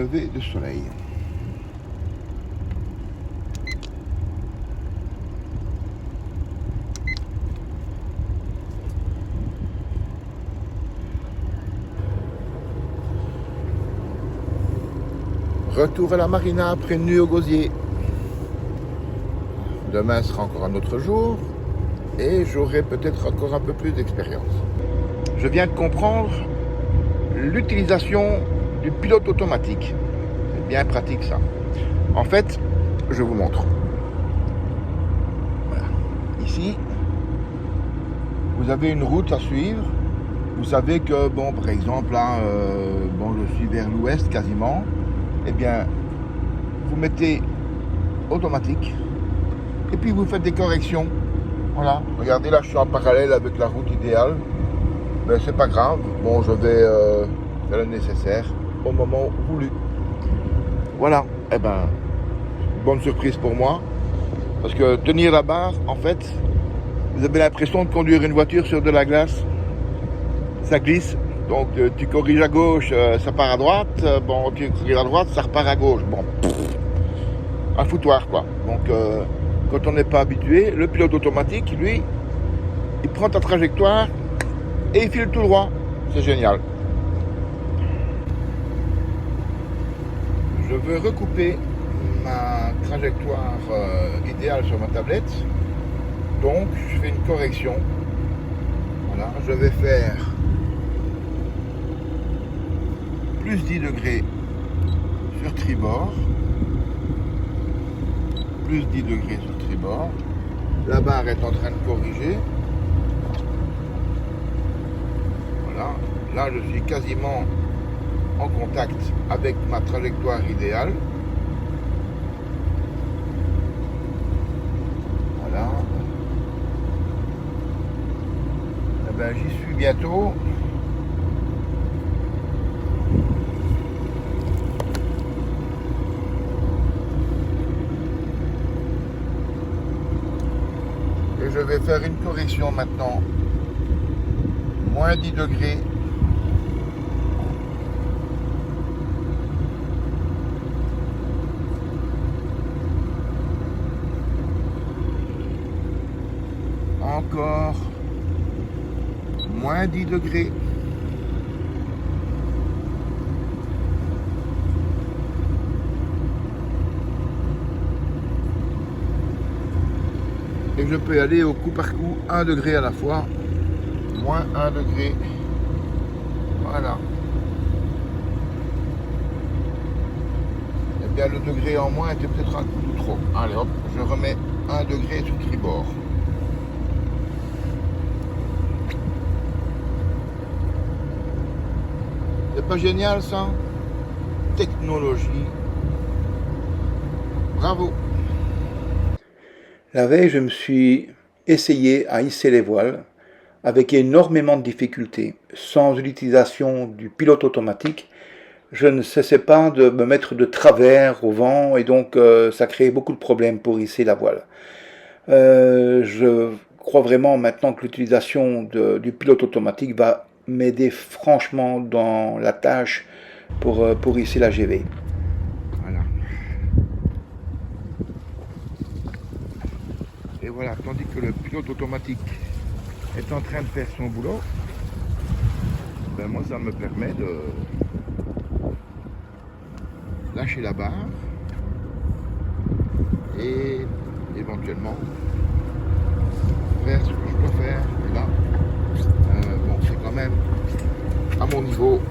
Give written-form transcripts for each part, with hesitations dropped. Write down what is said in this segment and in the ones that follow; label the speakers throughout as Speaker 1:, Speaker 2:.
Speaker 1: lever de soleil. Retour à la marina après une nuit au gosier. Demain sera encore un autre jour et j'aurai peut-être encore un peu plus d'expérience. Je viens de comprendre l'utilisation du pilote automatique. C'est bien pratique ça. En fait, je vous montre. Voilà. Ici, vous avez une route à suivre. Vous savez que, bon, par exemple, là, je suis vers l'ouest quasiment. Eh bien, vous mettez automatique et puis vous faites des corrections. Voilà, regardez là, je suis en parallèle avec la route idéale. Mais c'est pas grave, bon, je vais faire le nécessaire au moment voulu. Voilà, eh ben, bonne surprise pour moi. Parce que tenir la barre, en fait, vous avez l'impression de conduire une voiture sur de la glace. Ça glisse. Donc tu corriges à gauche, ça part à droite, tu corriges à droite, ça repart à gauche. Bon, un foutoir quoi. Donc quand on n'est pas habitué, le pilote automatique, lui, il prend ta trajectoire et il file tout droit. C'est génial. Je veux recouper ma trajectoire idéale sur ma tablette. Donc je fais une correction. Voilà, je vais faire plus 10 degrés sur tribord, plus 10 degrés sur tribord. La barre est en train de corriger. Voilà, là je suis quasiment en contact avec ma trajectoire idéale. Voilà. Eh ben, j'y suis bientôt. Et je vais faire une correction maintenant. Moins 10 degrés. Encore moins 10 degrés. Et je peux aller au coup par coup 1 degré à la fois. Moins 1 degré. Voilà. Et bien le degré en moins était peut-être un coup trop. Allez hop, je remets 1 degré sur tribord. C'est pas génial ça? Technologie. Bravo.
Speaker 2: La veille, je me suis essayé à hisser les voiles avec énormément de difficultés. Sans l'utilisation du pilote automatique, je ne cessais pas de me mettre de travers au vent et donc ça créait beaucoup de problèmes pour hisser la voile. Je crois vraiment maintenant que l'utilisation du pilote automatique va m'aider franchement dans la tâche pour hisser la GV.
Speaker 1: Voilà. Et voilà, tandis que le pilote automatique est en train de faire son boulot, ben moi ça me permet de lâcher la barre et éventuellement faire ce que je dois faire. Et là, bon, c'est quand même à mon niveau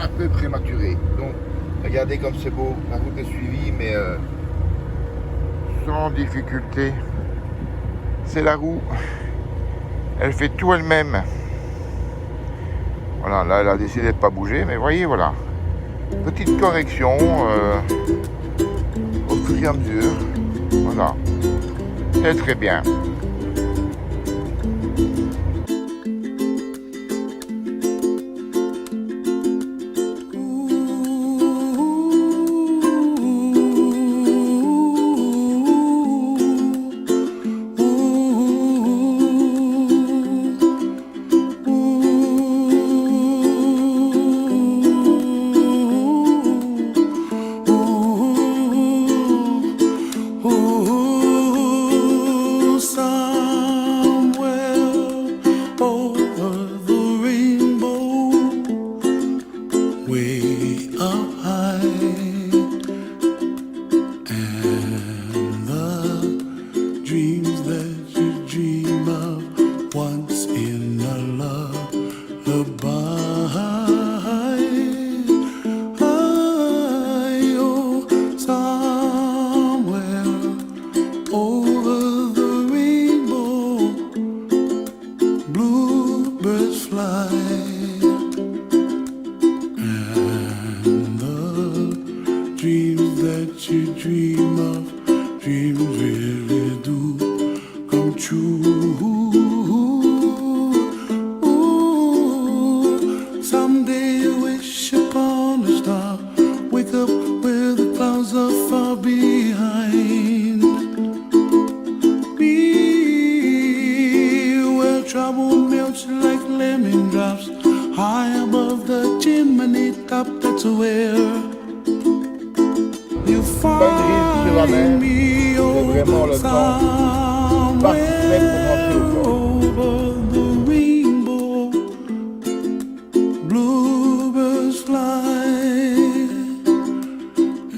Speaker 1: un peu prématuré. Donc regardez comme c'est beau, la route est suivie mais sans difficulté. C'est la roue, elle fait tout elle-même. Voilà, là elle a décidé de ne pas bouger, mais voyez, voilà. Petite correction au fur et à mesure. Voilà, c'est très bien.
Speaker 3: dreams really do come true. Ooh, someday you wish upon a star, wake up where the clouds are far behind me, where trouble melts like lemon drops high above the chimney top. That's where you
Speaker 1: Pas une grise sur la mer,
Speaker 3: find me.
Speaker 1: c'est vraiment le temps parfait pour rentrer au port.
Speaker 3: Over the rainbow, bluebirds fly,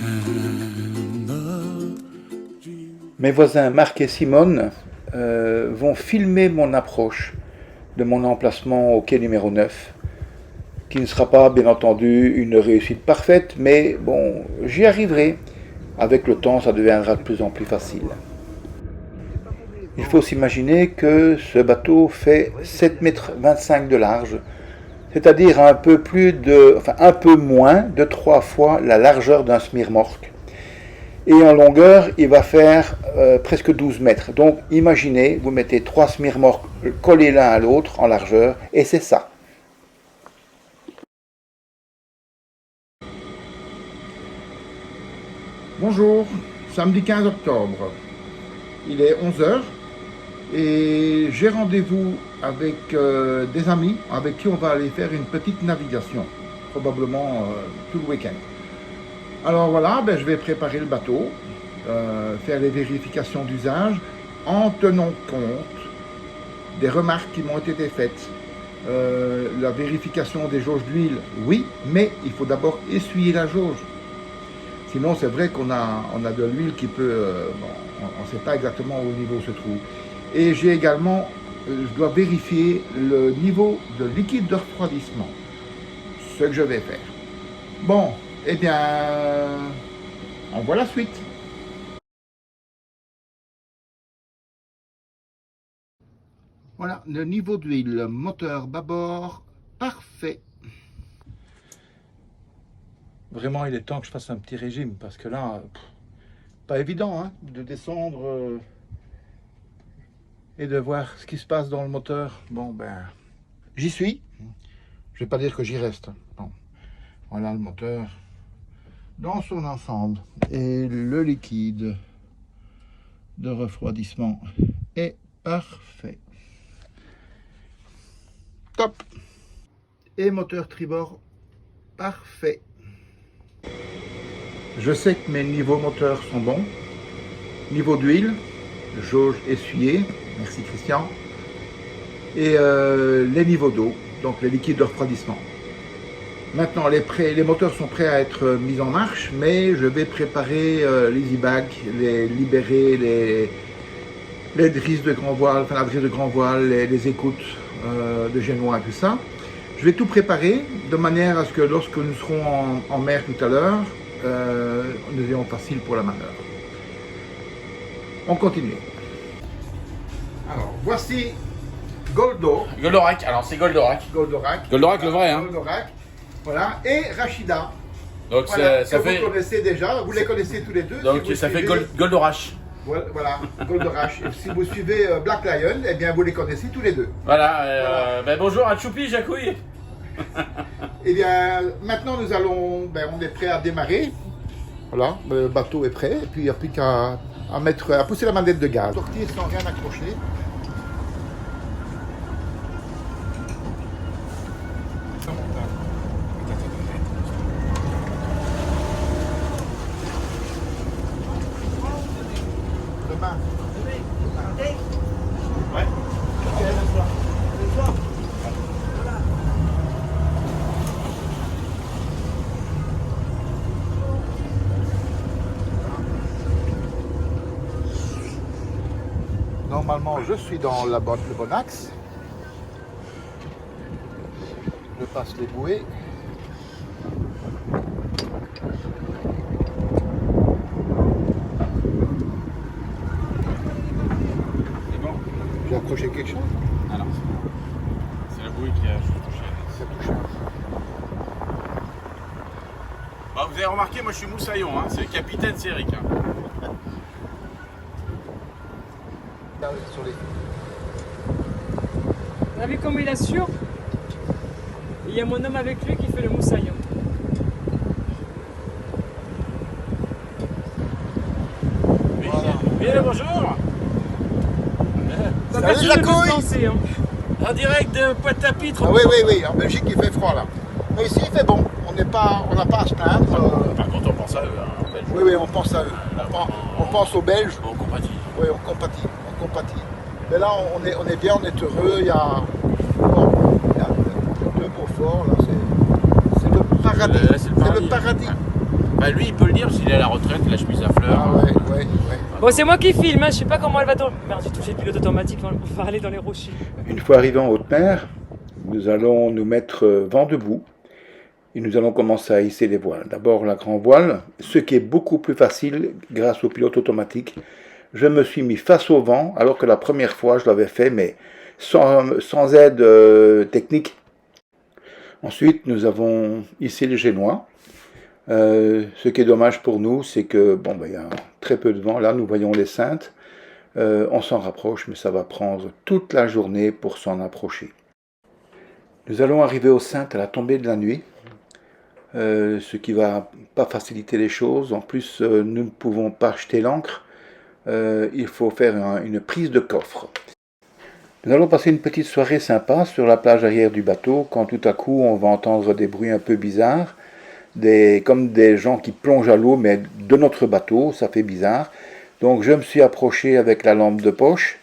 Speaker 3: and the
Speaker 2: Mes voisins Marc et Simone vont filmer mon approche de mon emplacement au quai numéro 9, qui ne sera pas, bien entendu, une réussite parfaite, mais bon, j'y arriverai. Avec le temps, ça deviendra de plus en plus facile. Il faut s'imaginer que ce bateau fait 7,25 m de large, c'est-à-dire un peu moins de 3 fois la largeur d'un smirmorque. Et en longueur, il va faire presque 12 mètres. Donc imaginez, vous mettez 3 smirmorques collés l'un à l'autre en largeur, et c'est ça.
Speaker 1: Bonjour, samedi 15 octobre, il est 11h et j'ai rendez-vous avec des amis avec qui on va aller faire une petite navigation, probablement tout le week-end. Alors voilà, je vais préparer le bateau, faire les vérifications d'usage en tenant compte des remarques qui m'ont été faites. La vérification des jauges d'huile, oui, mais il faut d'abord essuyer la jauge. Sinon, c'est vrai qu'on a de l'huile qui peut... on ne sait pas exactement où le niveau se trouve. Et j'ai également... je dois vérifier le niveau de liquide de refroidissement. Ce que je vais faire. Bon, eh bien... on voit la suite. Voilà, le niveau d'huile, moteur bâbord, parfait.
Speaker 2: Vraiment, il est temps que je fasse un petit régime, parce que là, pas évident hein, de descendre et de voir ce qui se passe dans le moteur.
Speaker 1: Bon, j'y suis. Je vais pas dire que j'y reste. Bon. Voilà le moteur dans son ensemble. Et le liquide de refroidissement est parfait. Top. Et moteur tribord, parfait. Je sais que mes niveaux moteurs sont bons. Niveau d'huile, jauge essuyée, merci Christian. Et les niveaux d'eau, donc les liquides de refroidissement. Maintenant, les moteurs sont prêts à être mis en marche, mais je vais préparer les e-bags, libérer les drisses de grand voile, enfin la drisse de grand voile, les écoutes de génois et tout ça. Je vais tout préparer de manière à ce que lorsque nous serons en mer tout à l'heure, nous ayons facile pour la manœuvre. On continue. Alors, voici
Speaker 4: Goldorak, alors c'est Goldorak.
Speaker 1: Goldorak,
Speaker 4: Goldorak le vrai, hein.
Speaker 1: Goldorak, voilà, et Rachida.
Speaker 4: Donc
Speaker 1: Voilà,
Speaker 4: ça
Speaker 1: que
Speaker 4: fait.
Speaker 1: vous connaissez déjà, vous les connaissez tous les deux.
Speaker 4: Donc
Speaker 1: si vous
Speaker 4: ça fait
Speaker 1: suivez-
Speaker 4: Goldorash.
Speaker 1: Voilà, Goldorak. Et si vous suivez Black Lion, eh bien vous les connaissez tous les deux.
Speaker 4: Voilà, bonjour à Choupi, Jacouille.
Speaker 1: Eh bien, maintenant nous allons, on est prêt à démarrer. Voilà, le bateau est prêt, et puis il n'y a plus qu'à pousser la manette de gaz. Sortir sans rien accrocher. Demain.
Speaker 4: Ouais.
Speaker 1: Normalement, je suis dans le bon axe. Je passe les bouées.
Speaker 4: C'est bon.
Speaker 1: J'ai accroché quelque chose.
Speaker 4: Alors, c'est la bouée qui a touché.
Speaker 1: Ça touche.
Speaker 4: Bah, vous avez remarqué, moi je suis moussaillon, hein. C'est le capitaine, c'est Eric. Hein.
Speaker 1: Sur les...
Speaker 5: Vous avez vu comme il assure? Il y a mon homme avec lui qui fait le moussaillon.
Speaker 4: Bien, bonjour.
Speaker 5: Ça
Speaker 1: Salut,
Speaker 5: va
Speaker 1: la
Speaker 5: de se
Speaker 1: couille.
Speaker 5: lancer, hein.
Speaker 4: En direct de Pointe-à-Pitre.
Speaker 1: Ah oui, en Belgique il fait froid là. Mais ici il fait bon, on n'a pas à se plaindre.
Speaker 4: Par contre, on pense à eux, hein, en Belgique.
Speaker 1: Oui, on pense à eux. On pense aux Belges.
Speaker 4: On compatit.
Speaker 1: Oui, on compatit. Mais là on est bien, on est heureux, il y a deux mots forts là, c'est le paradis.
Speaker 4: C'est le paradis. Bah, lui, il peut le dire parce qu'il est à la retraite, la chemise à fleurs.
Speaker 1: Ah ouais.
Speaker 5: Bon, c'est moi qui filme, hein. Je sais pas comment elle va tomber. Merde, j'ai touché le pilote automatique, on va aller dans les rochers.
Speaker 2: Une fois arrivés en haute mer, nous allons nous mettre vent debout et nous allons commencer à hisser les voiles. D'abord la grand voile, ce qui est beaucoup plus facile grâce au pilote automatique. Je me suis mis face au vent alors que la première fois je l'avais fait mais sans aide technique. Ensuite nous avons hissé les génois. Ce qui est dommage pour nous, c'est que il y a très peu de vent. Là, nous voyons les cintes. On s'en rapproche, mais ça va prendre toute la journée pour s'en approcher. Nous allons arriver aux cintes à la tombée de la nuit, ce qui va pas faciliter les choses. En plus, nous ne pouvons pas jeter l'ancre. Il faut faire une prise de coffre. Nous allons passer une petite soirée sympa sur la plage arrière du bateau, quand tout à coup on va entendre des bruits un peu bizarres. Comme des gens qui plongent à l'eau, mais de notre bateau, ça fait bizarre. Donc je me suis approché avec la lampe de poche.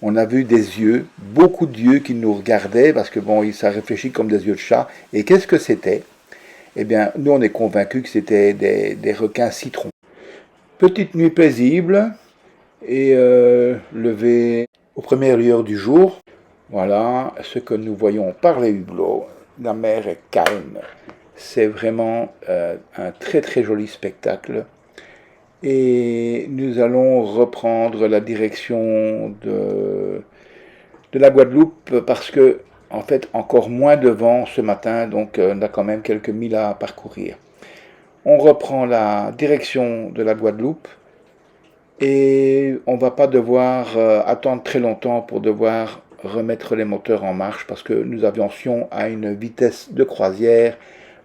Speaker 2: On a vu des yeux, beaucoup d'yeux qui nous regardaient, parce que ça réfléchit comme des yeux de chat. Et qu'est-ce que c'était? Eh bien, nous on est convaincus que c'était des requins citrons. Petite nuit paisible, et levé aux premières lueurs du jour. Voilà ce que nous voyons par les hublots. La mer est calme. C'est vraiment un très très joli spectacle. Et nous allons reprendre la direction de la Guadeloupe parce que, en fait, encore moins de vent ce matin, donc on a quand même quelques milles à parcourir. On reprend la direction de la Guadeloupe et on ne va pas devoir attendre très longtemps pour devoir remettre les moteurs en marche parce que nous avions à une vitesse de croisière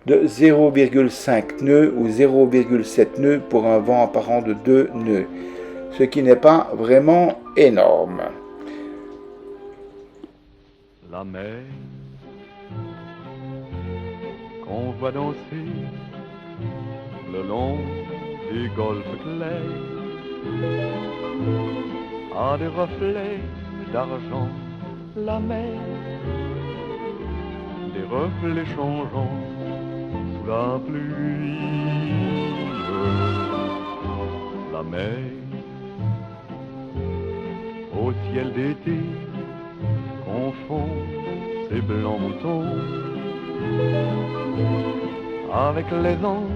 Speaker 2: de 0,5 nœuds ou 0,7 nœuds pour un vent apparent de 2 nœuds, ce qui n'est pas vraiment énorme.
Speaker 6: La mer qu'on voit danser le long des golfes clairs a des reflets d'argent, la mer, des reflets changeants sous la pluie. La mer au ciel d'été confond ses blancs moutons avec les anges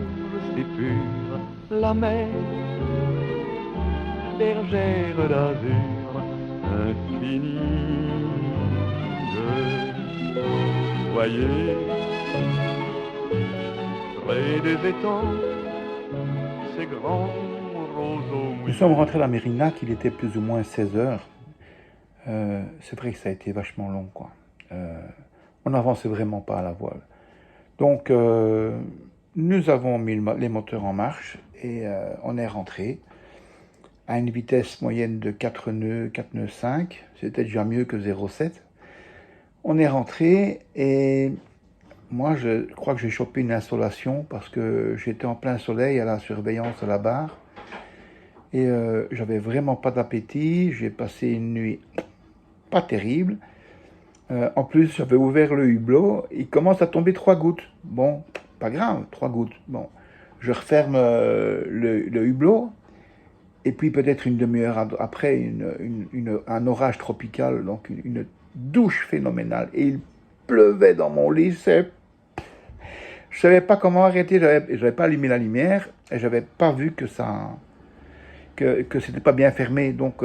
Speaker 6: si purs. La mer, bergère d'azur infinie. Voyez, près des étangs, ces grands roseaux.
Speaker 2: Nous sommes rentrés à la Mérignac, il était plus ou moins 16 heures. C'est vrai que ça a été vachement long, quoi. On n'avançait vraiment pas à la voile. Donc, nous avons mis les moteurs en marche et on est rentré à une vitesse moyenne de 4 nœuds 5. C'était déjà mieux que 0,7. On est rentré et moi, je crois que j'ai chopé une insolation parce que j'étais en plein soleil à la surveillance de la barre et j'avais vraiment pas d'appétit. J'ai passé une nuit pas terrible. En plus, j'avais ouvert le hublot, il commence à tomber 3 gouttes. Bon, pas grave, 3 gouttes. Bon, je referme le hublot, et puis peut-être une demi-heure après, un orage tropical, donc une douche phénoménale. Et il pleuvait dans mon lit, je ne savais pas comment arrêter, je n'avais pas allumé la lumière, et je n'avais pas vu que c'était pas bien fermé, donc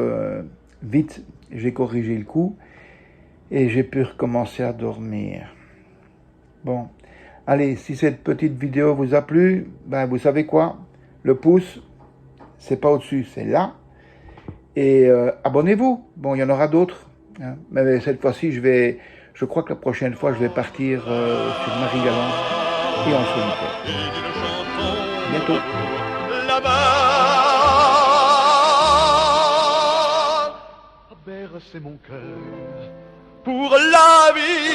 Speaker 2: vite, j'ai corrigé le coup. Et j'ai pu recommencer à dormir. Bon, allez, si cette petite vidéo vous a plu, ben vous savez quoi? Le pouce, c'est pas au-dessus, c'est là. Et abonnez-vous. Bon, il y en aura d'autres. Hein. Mais cette fois-ci, je crois que la prochaine fois, je vais partir sur Marie-Galante et en solitaire. Bientôt.
Speaker 6: Bercer mon cœur pour la vie.